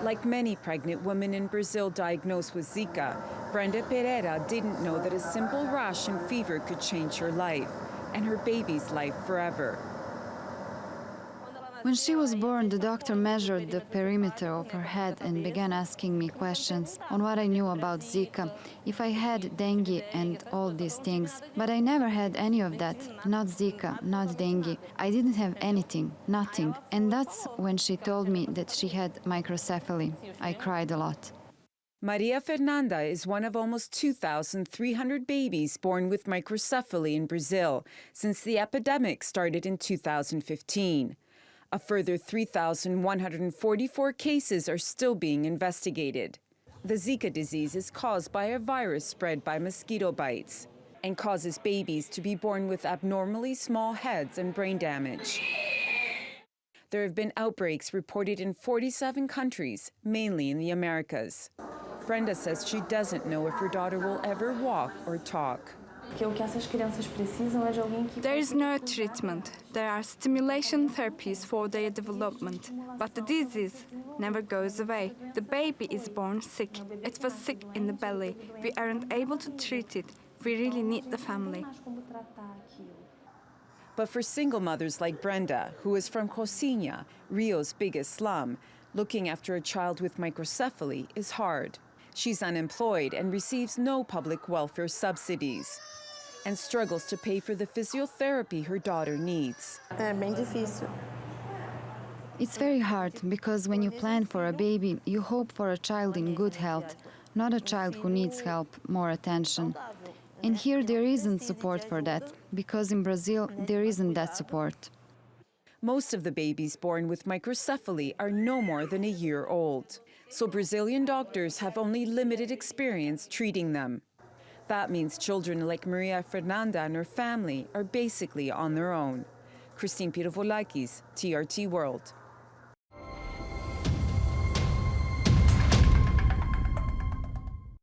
Like many pregnant women in Brazil diagnosed with Zika, Brenda Pereira didn't know that a simple rash and fever could change her life and her baby's life forever. When she was born, the doctor measured the perimeter of her head and began asking me questions on what I knew about Zika, if I had dengue and all these things. But I never had any of that. Not Zika, not dengue. I didn't have anything, nothing. And that's when she told me that she had microcephaly. I cried a lot. Maria Fernanda is one of almost 2,300 babies born with microcephaly in Brazil since the epidemic started in 2015. A further 3,144 cases are still being investigated. The Zika disease is caused by a virus spread by mosquito bites and causes babies to be born with abnormally small heads and brain damage. There have been outbreaks reported in 47 countries, mainly in the Americas. Brenda says she doesn't know if her daughter will ever walk or talk. There is no treatment. There are stimulation therapies for their development, but the disease never goes away. The baby is born sick. It was sick in the belly. We aren't able to treat it. We really need the family. But for single mothers like Brenda, who is from Cocinha, Rio's biggest slum, looking after a child with microcephaly is hard. She's unemployed and receives no public welfare subsidies and struggles to pay for the physiotherapy her daughter needs. It's very hard because when you plan for a baby, you hope for a child in good health, not a child who needs help, more attention. And here there isn't support for that, because in Brazil there isn't that support. Most of the babies born with microcephaly are no more than a year old, so Brazilian doctors have only limited experience treating them. That means children like Maria Fernanda and her family are basically on their own. Pirovolakis, TRT World.